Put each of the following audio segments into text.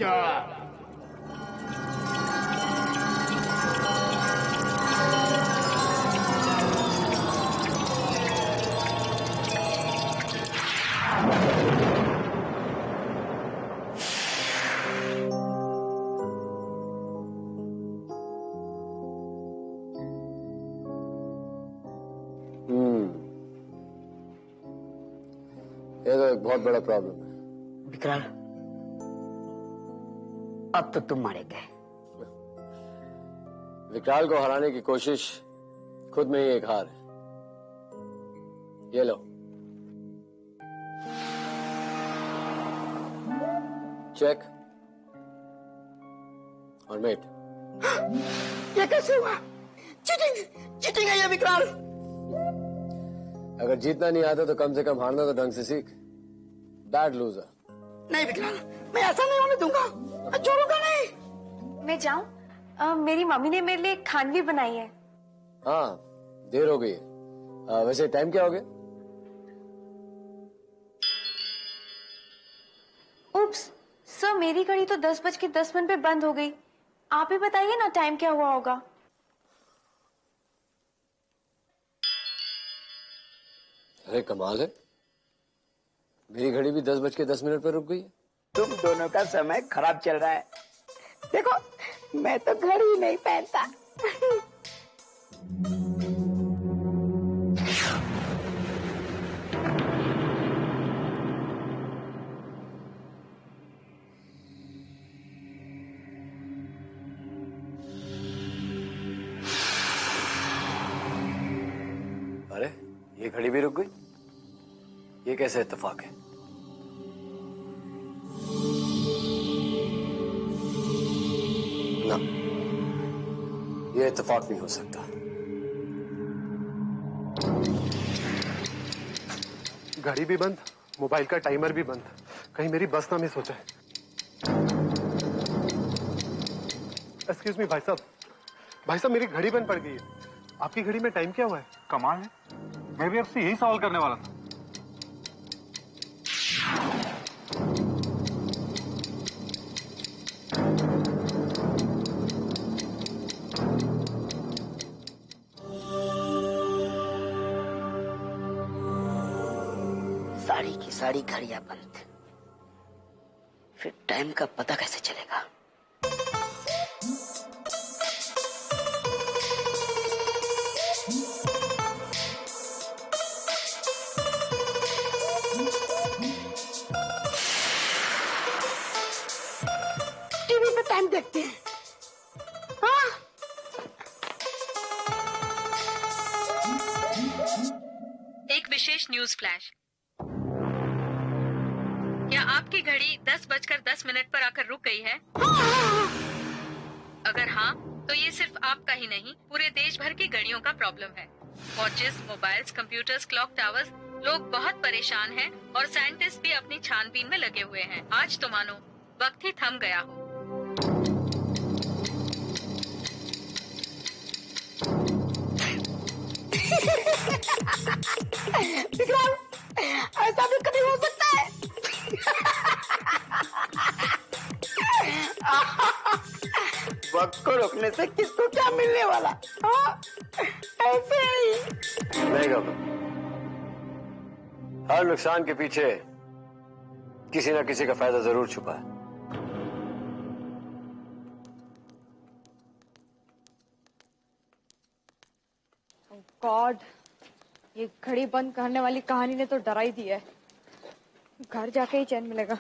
जोड़ा। ये तो एक बहुत बड़ा प्रॉब्लम है। विकराल, अब तो तुम मारे गए। विकराल को हराने की कोशिश खुद में ही एक हार है। ये लो, चेक और मेट। ये कैसे हुआ? चीटिंग, चीटिंग है ये विकराल। अगर जीतना नहीं आता तो कम से कम हारना तो ढंग से सीख। Bad loser. नहीं विकराल, मैं ऐसा नहीं होने दूंगा, मैं छोड़ूंगा नहीं। मैं जाऊं? मेरी मम्मी ने मेरे लिए खानवी बनाई है। हाँ, देर हो गई है। वैसे टाइम क्या हो गया? उप्स, सर मेरी घड़ी तो 10:10 पे बंद हो गई। आप ही बताइए ना टाइम क्या हुआ होगा। अरे कमाल है, मेरी घड़ी भी 10:10 पर रुक गई है। तुम दोनों का समय खराब चल रहा है। देखो, मैं तो घड़ी नहीं पहनता। अरे ये घड़ी भी रुक गई, ये कैसे इत्तेफाक है? ना, ये इत्तेफाक नहीं हो सकता। घड़ी भी बंद, मोबाइल का टाइमर भी बंद। कहीं मेरी बस ना मिस हो जाए। एक्सक्यूज मी भाई साहब, मेरी घड़ी बंद पड़ गई है। आपकी घड़ी में टाइम क्या हुआ है? कमाल है, मैं भी आपसे यही सवाल करने वाला था। साड़ी की साड़ी घड़ियां बंद, फिर टाइम का पता कैसे चलेगा? टीवी पे टाइम देखते हैं। हाँ? एक विशेष न्यूज फ्लैश। क्या आपकी घड़ी 10:10 पर आकर रुक गई है? अगर हाँ, तो ये सिर्फ आपका ही नहीं, पूरे देश भर की घड़ियों का प्रॉब्लम है। Watches, mobiles, computers, clock towers, लोग बहुत परेशान हैं और साइंटिस्ट भी अपनी छानबीन में लगे हुए हैं। आज तो मानो वक्त ही थम गया हो। विकराल, ऐसा भी कभी हो सकता है? वक्त को रोकने से किसको क्या मिलने वाला? हाँ? ऐसे ही। नहीं घबरा, हर नुकसान के पीछे किसी ना किसी का फायदा जरूर छुपा है। गॉड, ये घड़ी बंद करने वाली कहानी ने तो डरा ही दिया है। घर जाके ही चैन मिलेगा।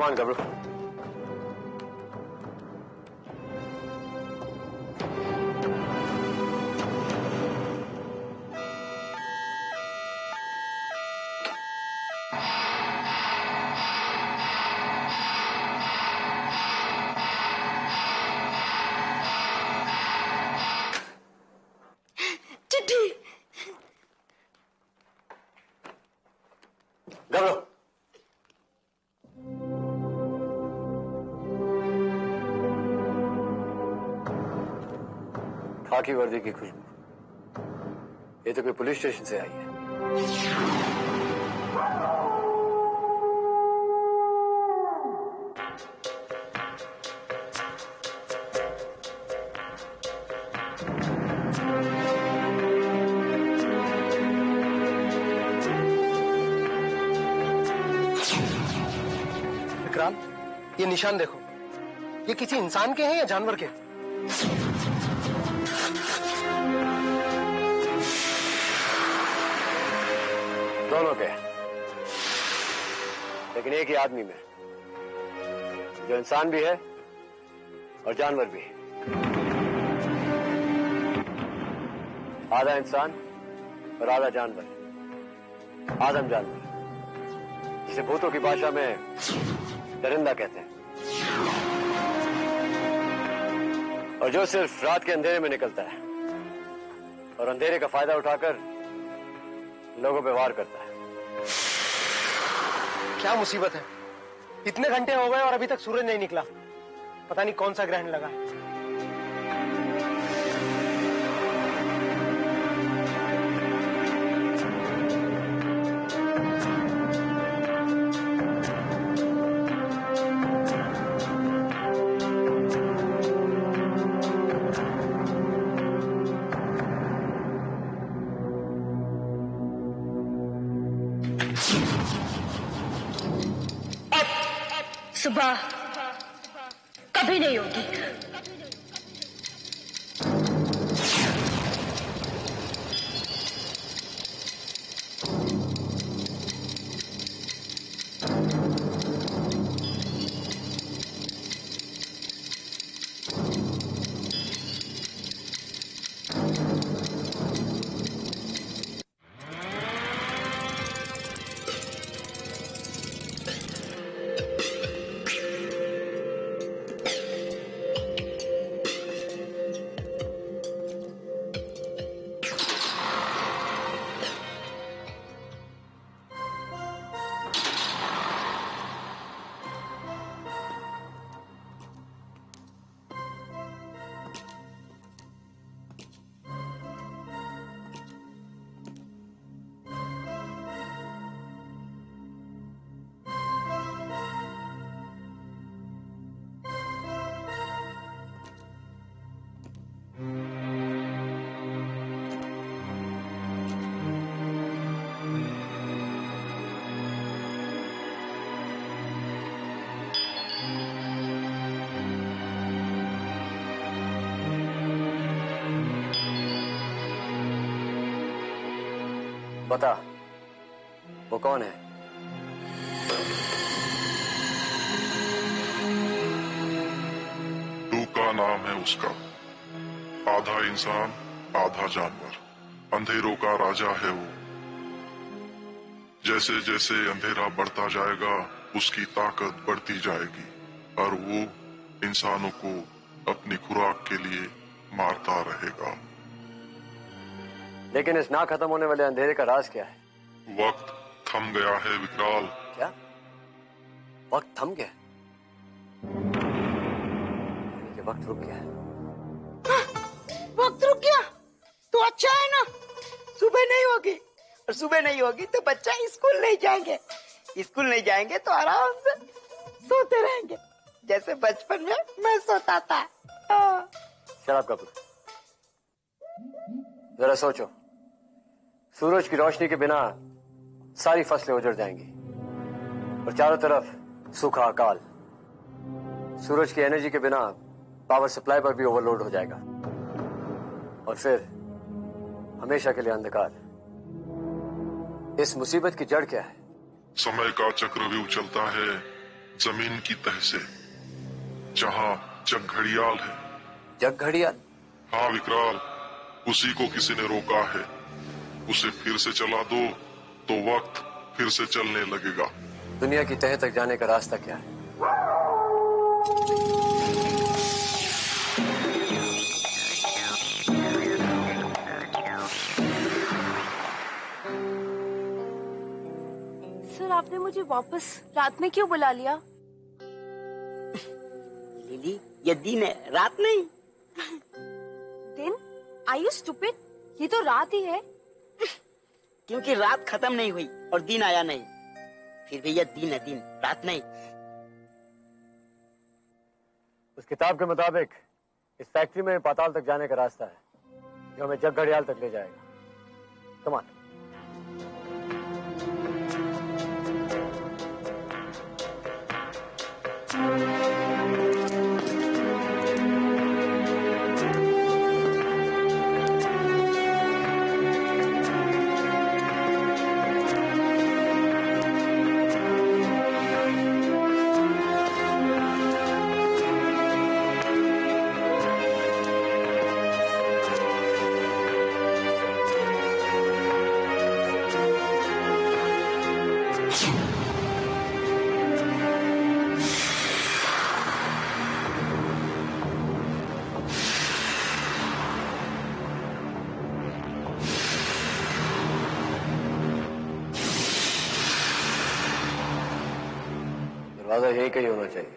कमान गबरू। चिट्ठी। गबरू। खाकी वर्दी की खुशबू, ये तो कोई पुलिस स्टेशन से आई है। विक्रांत, ये निशान देखो, ये किसी इंसान के हैं या जानवर के? दोनों के, लेकिन एक ही आदमी में, जो इंसान भी है और जानवर भी। आधा इंसान और आधा जानवर, आदम जानवर, जिसे भूतों की भाषा में दरिंदा कहते हैं, और जो सिर्फ रात के अंधेरे में निकलता है और अंधेरे का फायदा उठाकर लोगों पे वार करता है। क्या मुसीबत है, इतने घंटे हो गए और अभी तक सूरज नहीं निकला। पता नहीं कौन सा ग्रहण लगा है। सुबह कभी नहीं होगी। बता, वो कौन है? तू का नाम है उसका, आधा इंसान आधा जानवर, अंधेरों का राजा है वो। जैसे जैसे अंधेरा बढ़ता जाएगा उसकी ताकत बढ़ती जाएगी और वो इंसानों को अपनी खुराक के लिए मारता रहेगा। लेकिन इस ना खत्म होने वाले अंधेरे का राज क्या है? वक्त थम गया है विकराल। क्या? वक्त थम गया? ये वक्त रुक गया है। वक्त रुक गया तो अच्छा है ना, सुबह नहीं होगी, और सुबह नहीं होगी तो बच्चा स्कूल नहीं जाएंगे, स्कूल नहीं जाएंगे तो आराम से सोते रहेंगे, जैसे बचपन में मैं सोता था। शराब कपूर, जरा सोचो, सूरज की रोशनी के बिना सारी फसलें उजड़ जाएंगी और चारों तरफ सूखा अकाल। सूरज की एनर्जी के बिना पावर सप्लाई पर भी ओवरलोड हो जाएगा और फिर हमेशा के लिए अंधकार। इस मुसीबत की जड़ क्या है? समय का चक्रव्यूह चलता है, जमीन की तह से, जहां जग घड़ियाल है। जग घड़ियाल? हाँ विकराल, उसी को किसी ने रोका है। उसे फिर से चला दो तो वक्त फिर से चलने लगेगा। दुनिया की तह तक जाने का रास्ता क्या है? सर, आपने मुझे वापस रात में क्यों बुला लिया? लिली, ये दिन है, रात नहीं। दिन? Are you stupid? ये तो रात ही है। क्योंकि रात खत्म नहीं हुई और दिन आया नहीं, फिर भी ये दिन है, दिन, रात नहीं। उस किताब के मुताबिक इस फैक्ट्री में पाताल तक जाने का रास्ता है जो हमें जग घड़ियाल तक ले जाएगा। Come on. दरवाजा यही कहीं होना चाहिए।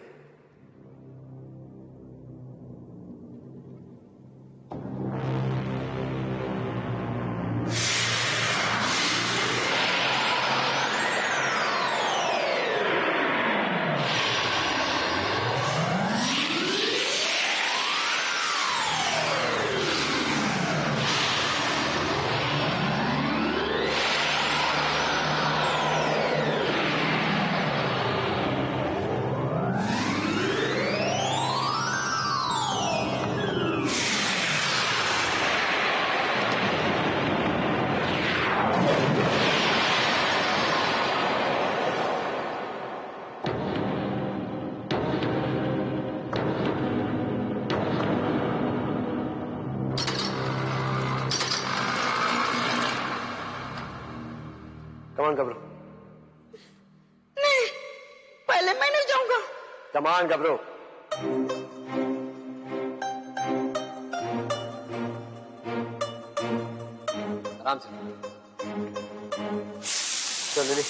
कमान घबरो। नहीं, पहले मैं नहीं जाऊंगा। कमान घबरो। आराम से। चल लिली।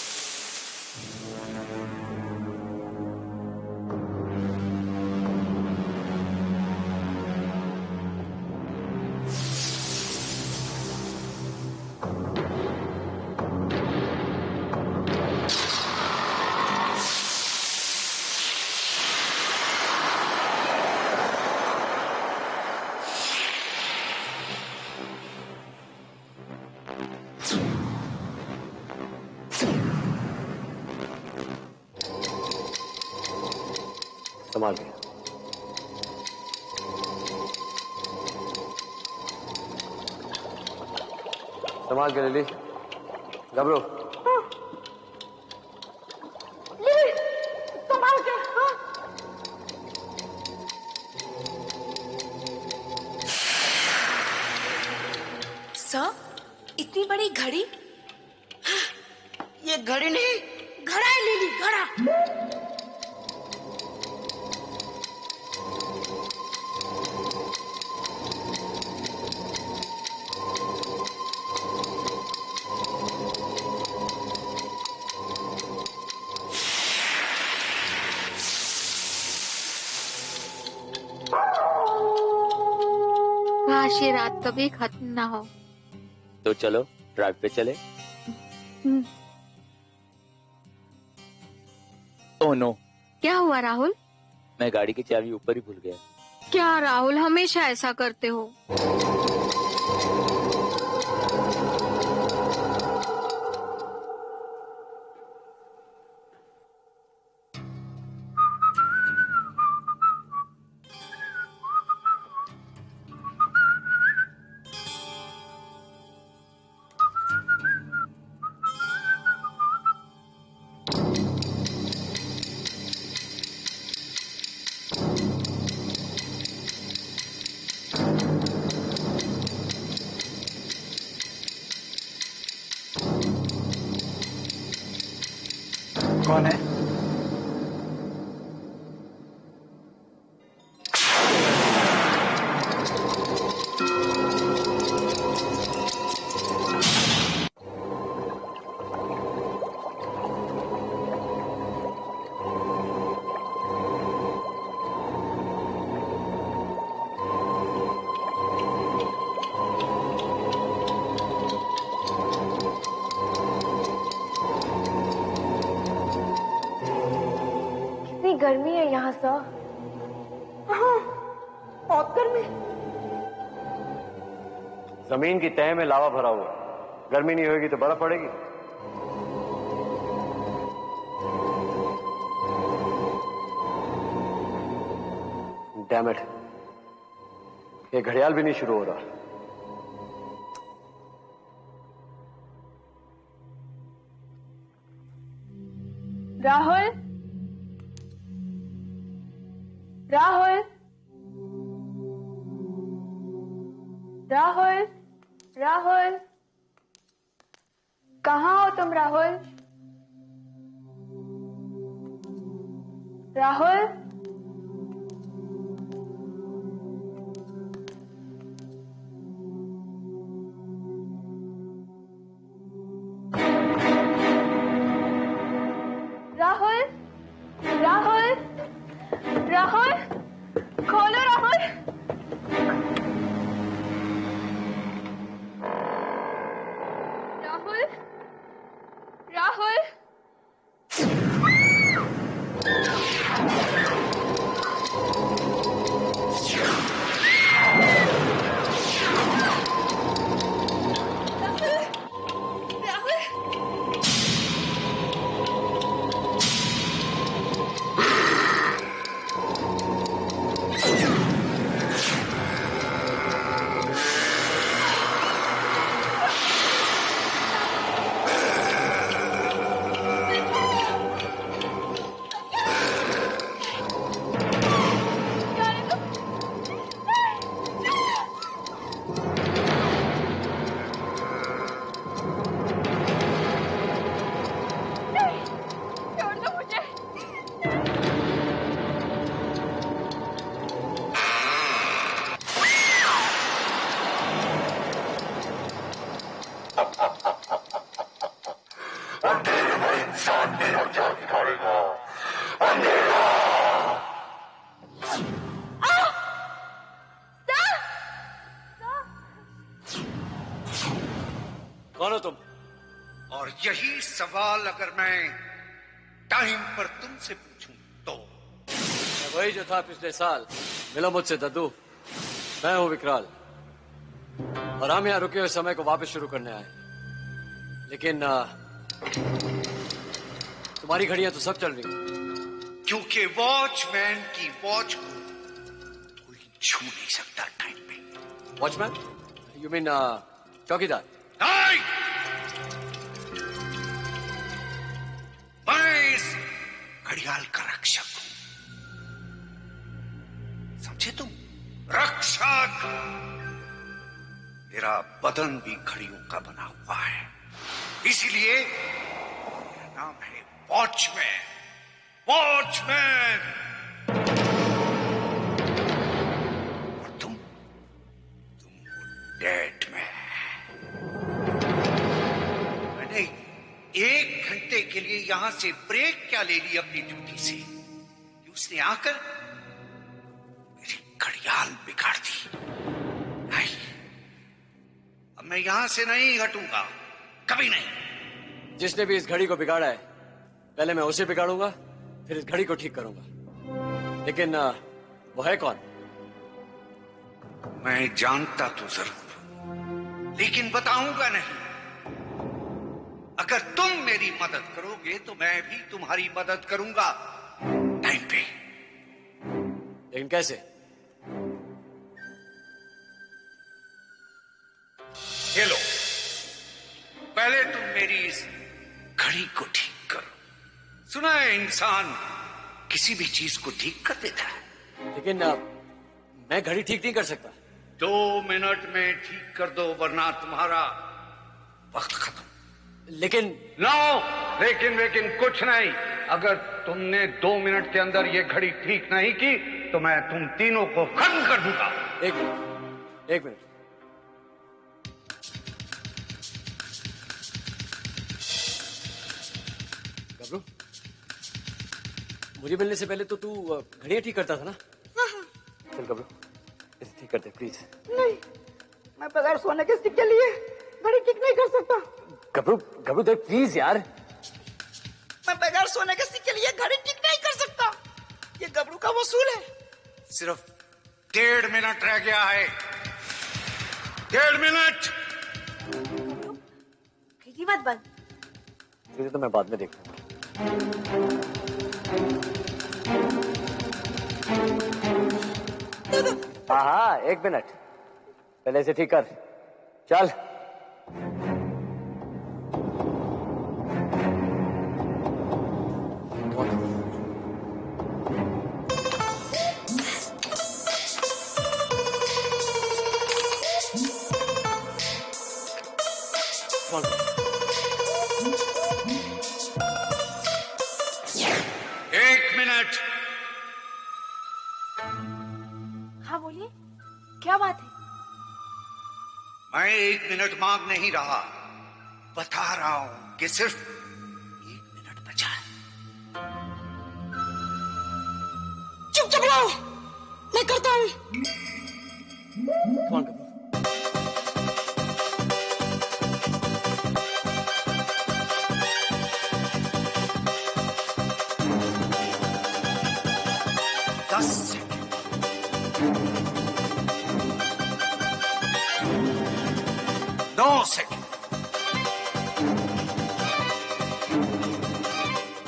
संभाल के। संभाल के लिली। घबरो। लिली, संभाल के। हाँ? सर, इतनी बड़ी घड़ी? ये घड़ी नहीं, घड़ा है लिली, घड़ा। काश ये रात कभी खत्म ना हो। तो चलो ड्राइव पे चले। Oh no. क्या हुआ राहुल? मैं गाड़ी की चाबी ऊपर ही भूल गया। क्या राहुल, हमेशा ऐसा करते हो? कौन है? गर्मी है यहाँ सर। हाँ, बहुत गर्मी। जमीन की तह में लावा भरा हुआ, गर्मी नहीं होगी तो बर्फ पड़ेगी। डैम इट, ये घड़ियाल भी नहीं शुरू हो रहा। राहुल, राहुल, राहुल, राहुल, कहाँ हो तुम राहुल? राहुल, राहुल, राहुल, राहुल, खोलो राहुल। राहुल, राहुल, छोड़ दो मुझे। अंधेरे में इंसान मेरा क्या बिगाड़ेगा? अंधेरा। कौन हो तुम? और यही सवाल अगर मैं टाइम पर तुमसे पूछूं तो? मैं वही जो था पिछले साल। मिलो मुझसे दद्दू, मैं हूं विकराल और हम यहाँ रुके हुए समय को वापस शुरू करने आए। लेकिन तुम्हारी घड़ियां तो सब चल रही हैं। क्योंकि वॉचमैन की वॉच को कोई छू नहीं सकता टाइम पे। वॉचमैन? यू मीन चौकीदार? नहीं! मैं इस घड़ियाल का रक्षक हूं, समझे तुम? रक्षक। मेरा बदन भी घड़ियों का बना हुआ है, इसीलिए मेरा नाम है वॉचमैन। वॉचमैन। और तुम हो डेड मैन। मैंने 1 घंटे के लिए यहां से ब्रेक क्या ले ली अपनी ड्यूटी से कि उसने आकर मेरी घड़ियाल बिगाड़ दी। नहीं, अब मैं यहां से नहीं हटूंगा, कभी नहीं। जिसने भी इस घड़ी को बिगाड़ा है, पहले मैं उसे बिगाड़ूंगा, फिर इस घड़ी को ठीक करूंगा। लेकिन वो है कौन? मैं जानता तो जरूर, लेकिन बताऊंगा नहीं। अगर तुम मेरी मदद करोगे तो मैं भी तुम्हारी मदद करूंगा टाइम पे। लेकिन कैसे? ये लो, पहले तुम मेरी इस घड़ी को ठीक करो। सुना है इंसान किसी भी चीज को ठीक कर देता है। लेकिन मैं घड़ी ठीक नहीं कर सकता। 2 मिनट में ठीक कर दो, वरना तुम्हारा वक्त खत्म। लेकिन नो, लेकिन कुछ नहीं। अगर तुमने 2 मिनट के अंदर ये घड़ी ठीक नहीं की तो मैं तुम तीनों को खत्म कर दूंगा। एक मिनट। गबरू, मुझे मिलने से पहले तो तू घड़ियां ठीक करता था ना? चल गबरू, इसे ठीक कर दे प्लीज। नहीं, मैं बगैर सोने के स्टिक के लिए घड़ी ठीक नहीं कर सकता। गबरू देख प्लीज यार। मैं बगैर सोने के स्टिक के लिए घड़ी ठीक नहीं कर सकता। ये गबरू का वसूल है। सिर्फ 1.5 मिनट रह गया है। 1.5 मिनट। खिड़की मत बंद। तुझे तो मैं बाद में देखूंगा। हाँ, 1 मिनट। पहले इसे ठीक कर। चल। हाँ बोलिए, क्या बात है? मैं 1 मिनट मांग नहीं रहा, बता रहा हूं कि सिर्फ 1 मिनट बचा है। चुप रहो, मैं करता हूं। कौन? 10 सेकंड। 9 सेकंड।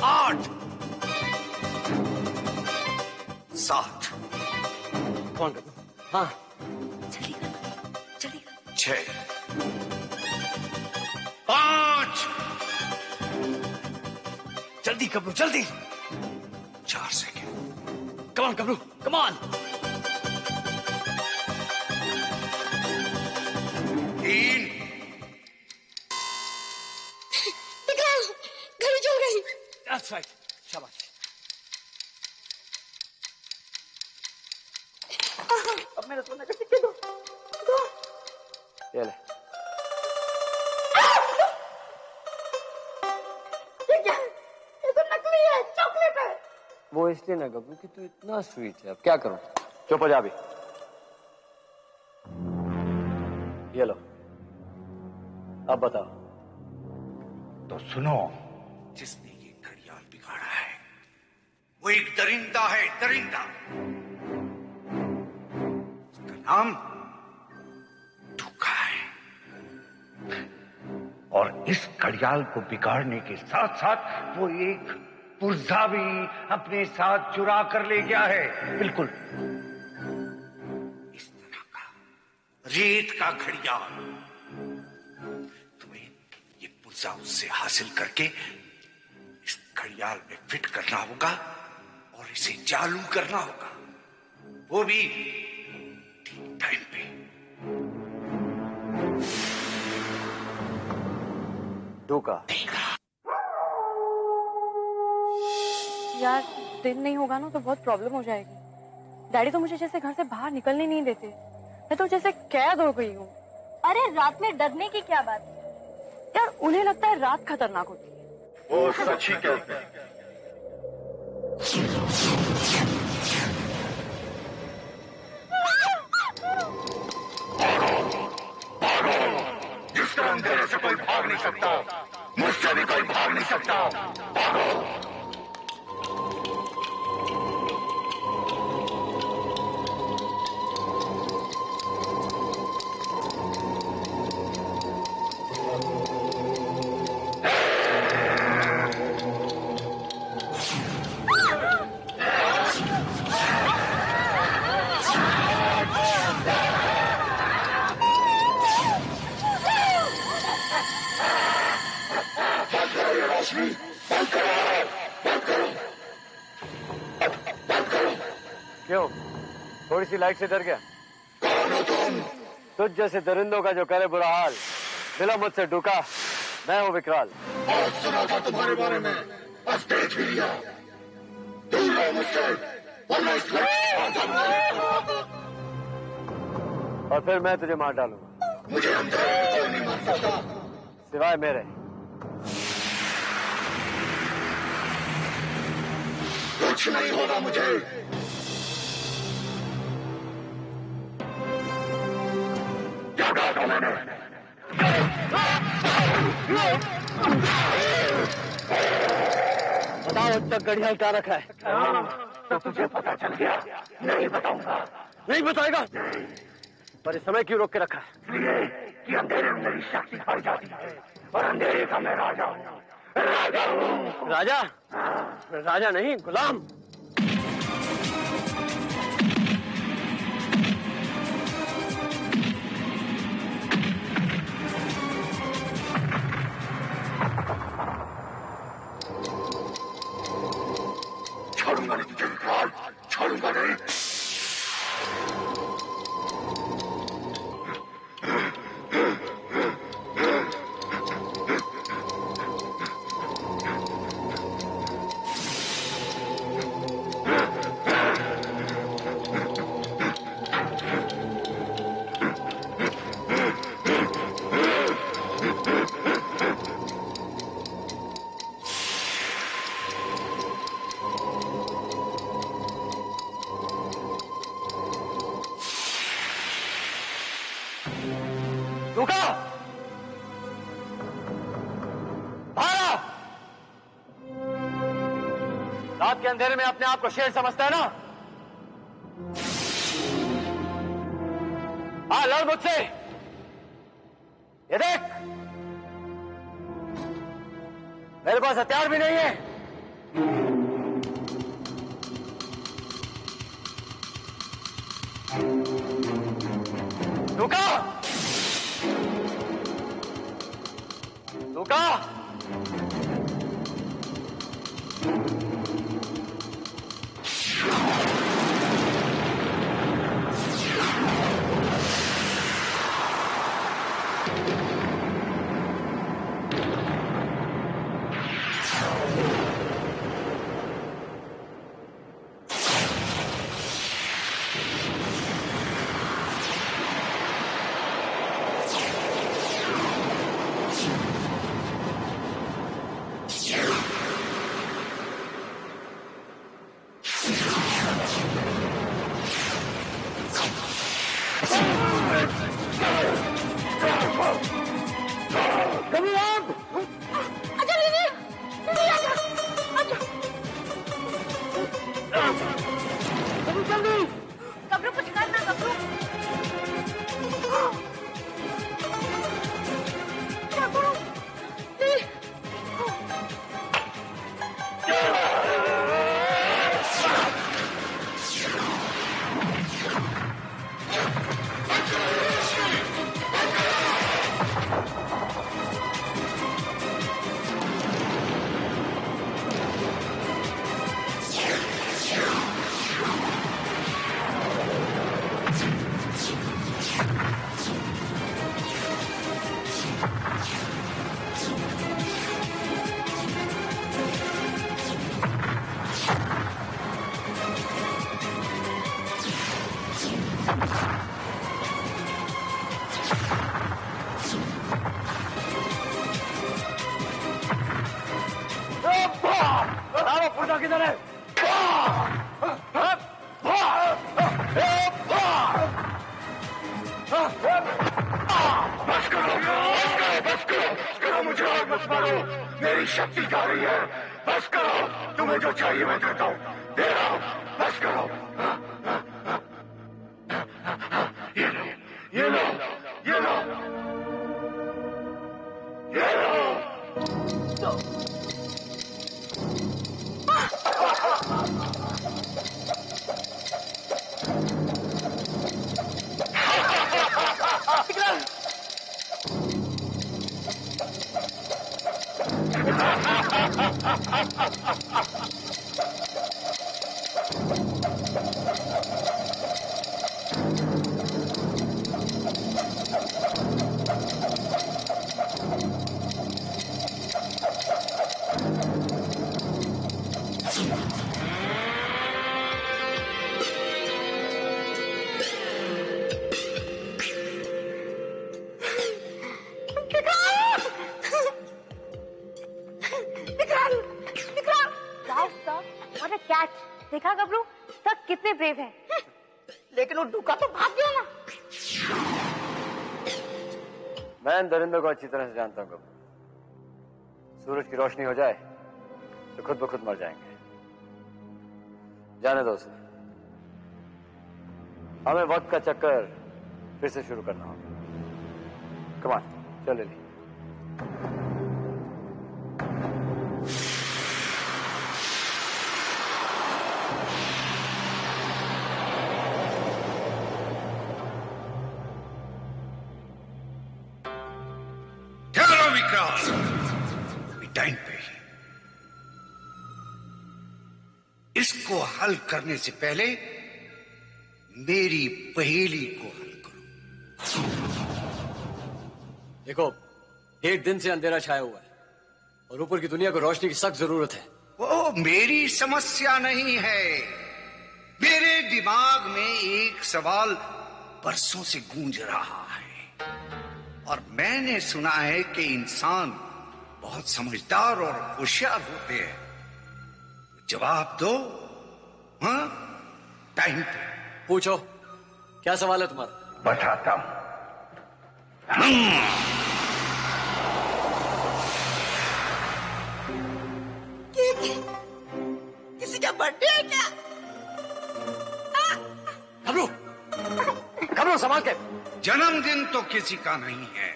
8 7। कौन? हाँ, जल्दी कर। 6 5। जल्दी गबरू, जल्दी। 4 second. Come on, Gabru, come on। 3। घड़ी जल गई। That's right, शाबाश। अब मेरे सोने के सिक्के दो। ये ले। ये क्या है? ये तो नकली है, चॉकलेट है। वो इसलिए ना गबरू कि तू इतना स्वीट है। अब क्या करूं? चुप हो जा अभी। ये लो, अब बताओ। तो सुनो, जिसने ये घड़ियाल बिगाड़ा है वो एक दरिंदा है, दरिंदा। उसका नाम धोखा है। और इस घड़ियाल को बिगाड़ने के साथ साथ वो एक पुर्जा भी अपने साथ चुरा कर ले गया है। बिल्कुल इस तरह का रेत का घड़ियाल। तुम्हें ये पुर्जा उससे हासिल करके इस घड़ियाल में फिट करना होगा और इसे चालू करना होगा, वो भी ठीक टाइम पे। धोखा। यार दिन नहीं होगा ना तो बहुत प्रॉब्लम हो जाएगी। डैडी तो मुझे जैसे घर से बाहर निकलने नहीं देते। मैं तो जैसे कैद हो गई हूँ। अरे रात में डरने की क्या बात है? यार उन्हें लगता है रात खतरनाक होती है। वो सच ही कहते हैं। जिसका अंधेरे से कोई भाग नहीं सकता, मुझसे भी कोई भाग नहीं सकता। भागो। क्यों? थोड़ी सी लाइट से डर गया? तुझ जैसे दरिंदों का जो करे बुरा हाल, मिला मुझसे डूका। मैं हूँ विकराल। बहुत सुना था तुम्हारे बारे में। बस देख ही लिया। दूर रहो मुझसे, वरना इस और फिर मैं तुझे मार डालूंगा। मुझे अंदर कोई नहीं मार सकता सिवाय मेरे। कुछ नहीं होगा मुझे। क्या कहा था मैंने? बताओ अब तक घड़ियाल क्या रखा है? तो तुझे पता चल गया। नहीं बताऊंगा। नहीं बताएगा? पर इस समय क्यों रोक के रखा है? इसलिए कि अंधेरे में मेरी शक्ति बढ़ जाती है और अंधेरे का मैं राजा हूँ। राजा हूँ। राजा? राजा नहीं, गुलाम। छोड़ूंगा नहीं तुझे विकराल, छोड़ूंगा नहीं। रुका! भागा! रात के अंधेरे में अपने आप को शेर समझता है ना? हाँ, लड़ मुझसे। ये देख, मेरे पास हथियार भी नहीं है। रुका! रुका! किधर है? बस करो, बस करो, मुझे आग मत मारो, मेरी शक्ति जा रही है। बस करो, तुम्हें जो चाहिए मैं देता हूँ, दे रहा हूँ, बस करो। ये लो, ये लो, ये लो, ये लो। देखा गबरू, तक कितने ब्रेव हैं। लेकिन वो डूका तो भाग गया ना। मैं इन दरिंदों को अच्छी तरह से जानता हूँ। सूरज की रोशनी हो जाए तो खुद ब खुद मर जाएंगे। जाने दो उसे। हमें वक्त का चक्कर फिर से शुरू करना होगा। कमान, चल लिली। ठहरो विक्रांत, टाइम पे। इसको हल करने से पहले मेरी पहेली को हल करो। देखो, 1.5 दिन से अंधेरा छाया हुआ है और ऊपर की दुनिया को रोशनी की सख्त जरूरत है। वो मेरी समस्या नहीं है। मेरे दिमाग में एक सवाल बरसों से गूंज रहा है और मैंने सुना है कि इंसान बहुत समझदार और होशियार होते हैं। जवाब दो। हाँ, टाइम पे। पूछो, क्या सवाल है तुम्हारा? बताता हूं। किसी का बर्थडे है क्या? घबरू, घबरू, संभाल के। जन्मदिन तो किसी का नहीं है,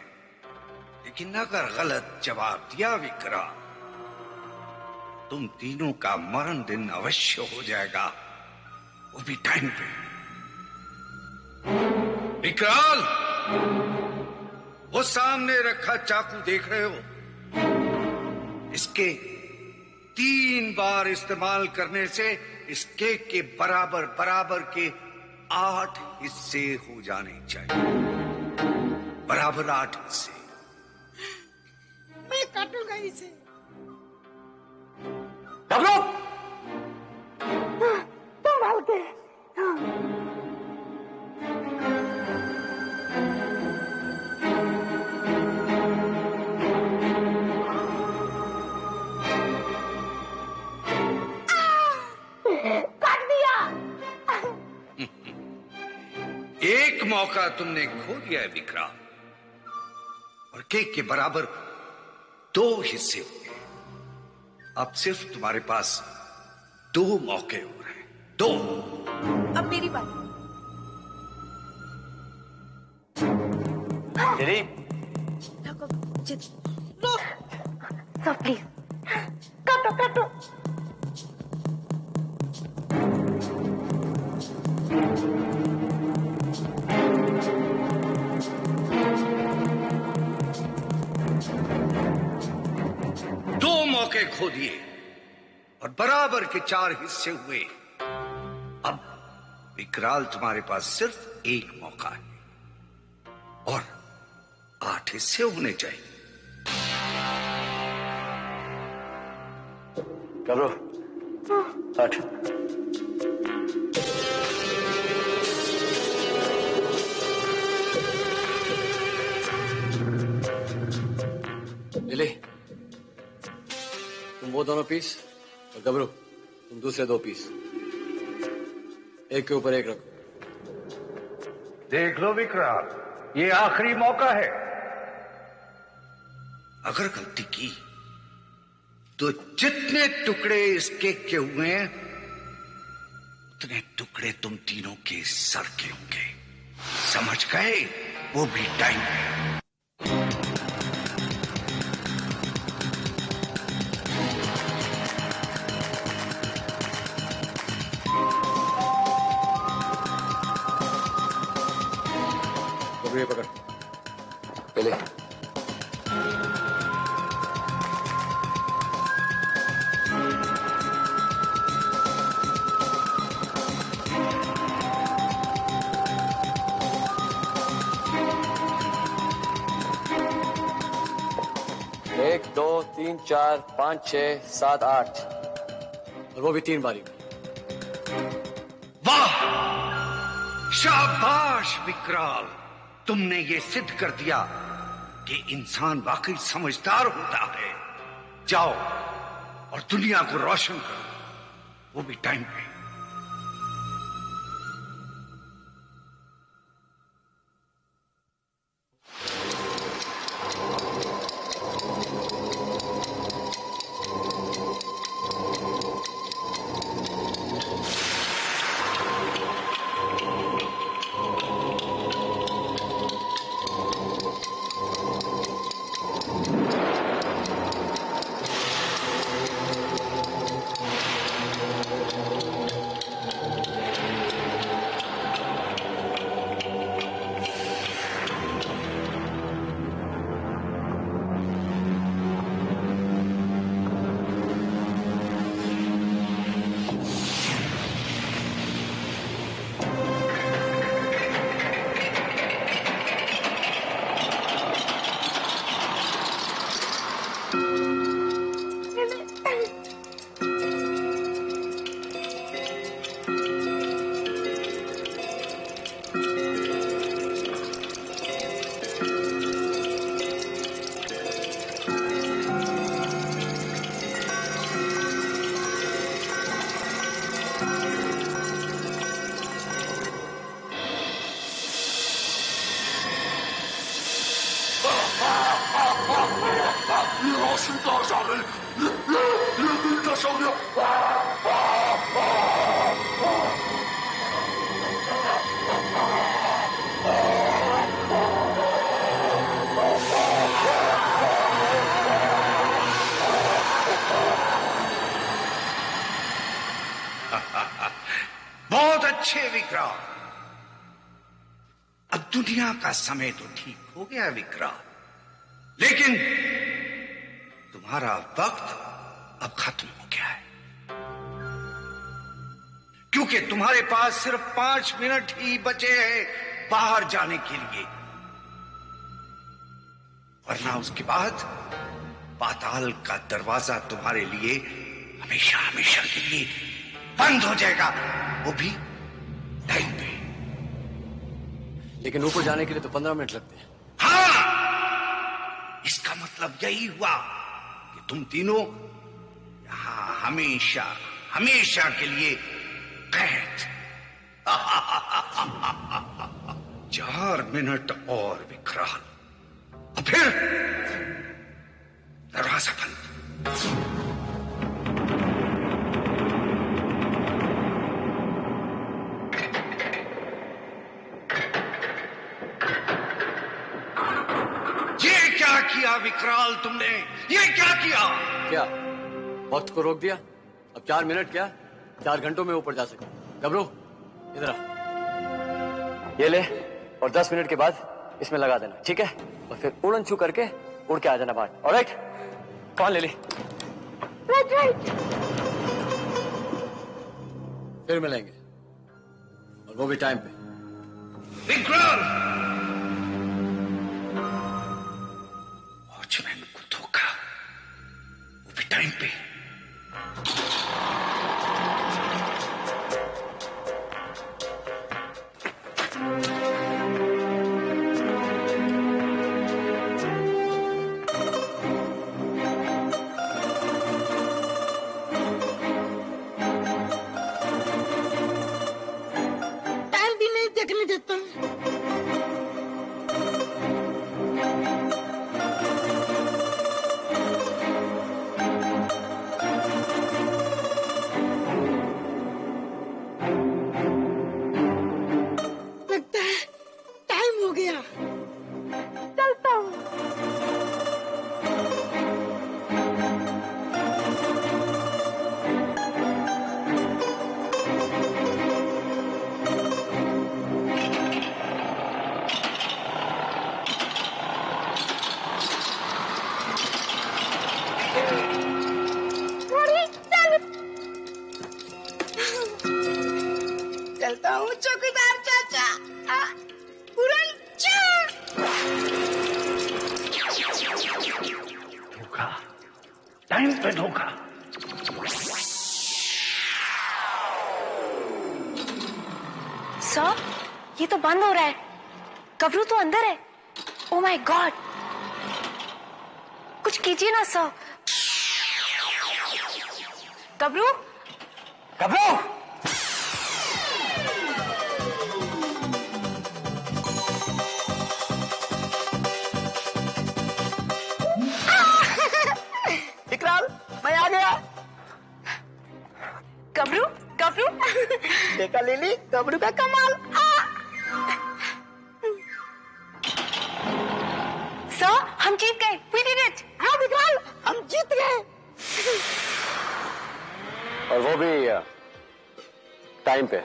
लेकिन अगर गलत जवाब दिया विक्रांत, तुम तीनों का मरण दिन अवश्य हो जाएगा, वो भी टाइम पे। विक्रांत, वो सामने रखा चाकू देख रहे हो? इसके 3 बार इस्तेमाल करने से इस केक के बराबर बराबर के 8 हिस्से हो जाने चाहिए। बराबर 8 हिस्से। मैं काटूंगा इसे। घबरू, संभाल के। काट दिया। एक मौका तुमने खो दिया है विक्रांत, और केक के बराबर 2 हिस्से हो गए। अब सिर्फ तुम्हारे पास 2 मौके हो रहे हैं। 2। अब मेरी बात। लिली, सब प्लीज काटो काटो। दो मौके खो दिए और बराबर के 4 हिस्से हुए। अब विकराल, तुम्हारे पास सिर्फ 1 मौका है और 8 हिस्से होने चाहिए। करो, 8। लिली, तुम वो दोनों पीस और गबरू तुम दूसरे 2 पीस, एक के ऊपर एक रखो। देख लो विक्रांत, ये आखिरी मौका है। अगर गलती की तो जितने टुकड़े इस केक के हुए हैं, उतने टुकड़े तुम तीनों के सर के होंगे। समझ गए? वो भी टाइम पे। ये पकड़, पहले एक, 2, 3, 4, 5, 6, 7, 8 और वो भी 3 बारी। वाह, शाबाश विकराल, तुमने ये सिद्ध कर दिया कि इंसान वाकई समझदार होता है। जाओ और दुनिया को रोशन करो, वो भी टाइम पे। रोशनी कहाँ से आ गई? ये दिन कैसे हो गया? बहुत अच्छे विक्रम। अब दुनिया का समय तो ठीक हो गया विक्रम, लेकिन तुम्हारा वक्त अब खत्म हो गया है, क्योंकि तुम्हारे पास सिर्फ 5 मिनट ही बचे हैं बाहर जाने के लिए, वरना उसके बाद पाताल का दरवाजा तुम्हारे लिए हमेशा हमेशा के लिए बंद हो जाएगा, वो भी टाइम पे। लेकिन ऊपर जाने के लिए तो 15 मिनट लगते हैं। हाँ, इसका मतलब यही हुआ कि तुम तीनों यहां हमेशा हमेशा के लिए कैद। 4 मिनट और विकराल, और फिर दरवाजा बंद। क्या किया विकराल तुमने? ये क्या किया? क्या वक्त को रोक दिया? अब 4 मिनट क्या 4 घंटों में ऊपर जा सके। गबरू इधर आ, ये ले और 10 मिनट के बाद इसमें लगा देना, ठीक है? और फिर उड़न छू करके उड़ के आ जाना बाहर। ऑलराइट, कौन ले ली? राइट। फिर मिलेंगे, और वो भी टाइम पे। विक्रम, वॉचमैन को धोखा, वो भी टाइम पे। टाइम भी नहीं देखने देता। लगता है टाइम हो गया, चलता हूँ। चलता हूँ चौकीदार चाचा। उड़न धोखा, टाइम पे धोखा। सर, ये तो बंद हो रहा है। गबरू तो अंदर है। ओह माय गॉड, कुछ कीजिए ना सर। गबरू, गबरू, विकराल, मैं आ गया। गबरू, गबरू। देखा लिली, गबरू का कमाल। सर, हम जीत गए। We did it. हाँ विकराल, हम जीत गए। और वो भी टाइम पे।